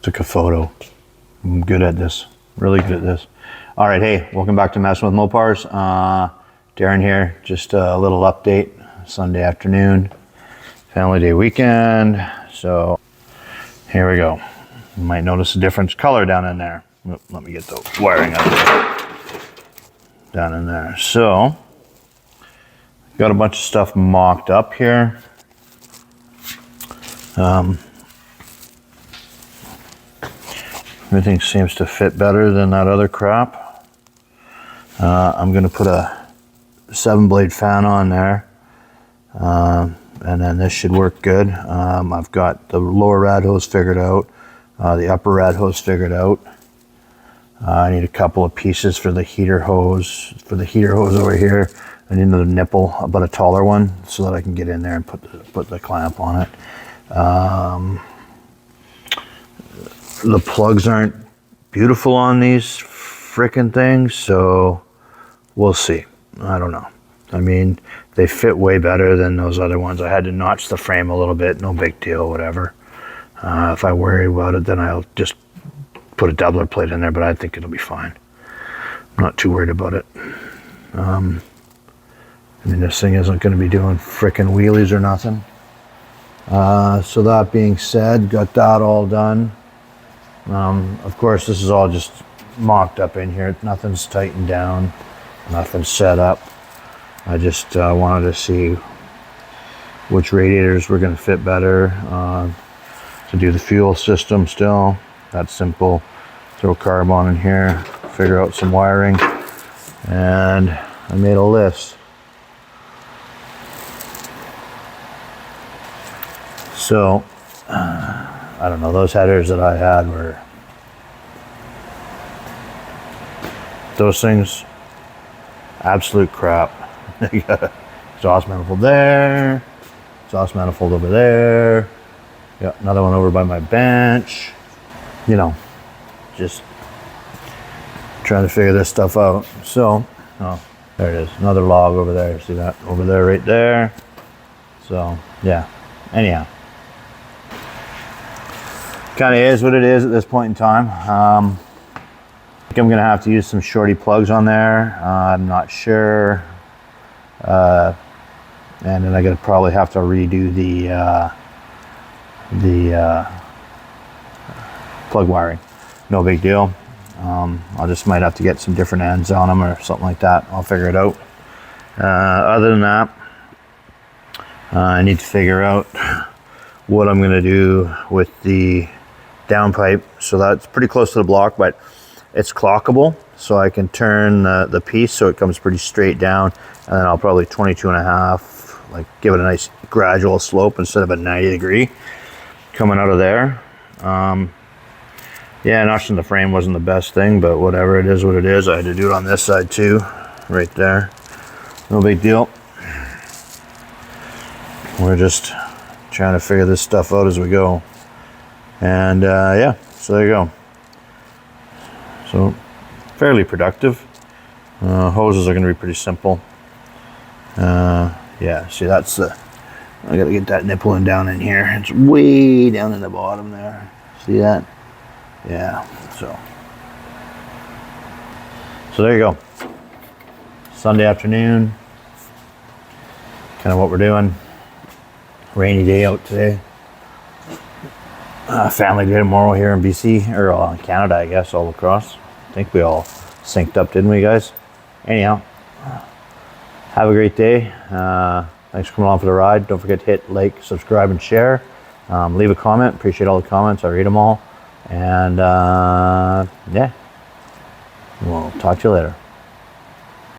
Took a photo. I'm good at this, really good at this. All right, hey, welcome back to Messing with Mopars. Darren here, just a little update. Sunday afternoon, family day weekend. So here we go. You might notice a different color down in there. Let me get the wiring up there. Down in there. So, got a bunch of stuff mocked up here. Everything seems to fit better than that other crap. I'm going to put a 7-blade fan on there, and then this should work good. I've got the lower rad hose figured out, the upper rad hose figured out. I need a couple of pieces for the heater hose. For the heater hose over here, I need another nipple, but a taller one, so that I can get in there and put the clamp on it. The plugs aren't beautiful on these frickin' things, so we'll see. I don't know. I mean, they fit way better than those other ones. I had to notch the frame a little bit, no big deal, whatever. If I worry about it, then I'll just put a doubler plate in there, but I think it'll be fine. I'm not too worried about it. I mean, this thing isn't going to be doing frickin' wheelies or nothing. So that being said, got that all done. Of course, this is all just mocked up in here. Nothing's tightened down, nothing's set up. I just wanted to see which radiators were going to fit better. To do the fuel system still, that's simple. Throw carb on in here, figure out some wiring, and I made a list. So, I don't know, those headers that I had were, those things, absolute crap. You got an exhaust manifold there, exhaust manifold over there, got another one over by my bench. You know, just trying to figure this stuff out. So, oh, there it is, another log over there, see that? Over there, right there. So, yeah, anyhow. Kind of is what it is at this point in time. I think I'm gonna have to use some shorty plugs on there. I'm not sure. And then I'm gonna probably have to redo the plug wiring. No big deal. I just might have to get some different ends on them or something like that. I'll figure it out. Other than that, I need to figure out what I'm gonna do with the downpipe. So that's pretty close to the block, but it's clockable, so I can turn the piece so it comes pretty straight down, and then I'll probably 22.5, like give it a nice gradual slope instead of a 90 degree coming out of there. Yeah, notching the frame wasn't the best thing, but whatever, it is what it is. I had to do it on this side too, right there. No big deal. We're just trying to figure this stuff out as we go. And yeah, so there you go. So fairly productive. Hoses are going to be pretty simple. Yeah, see, that's the, I got to get that nipple in down in here. It's way down in the bottom there. See that? Yeah, so there you go. Sunday afternoon, kind of what we're doing. Rainy day out today. Family day tomorrow here in BC, or in Canada, I guess, all across. I think we all synced up, didn't we, guys? Anyhow, have a great day. Thanks for coming along for the ride. Don't forget to hit like, subscribe, and share. Leave a comment. Appreciate all the comments. I read them all. And yeah, we'll talk to you later.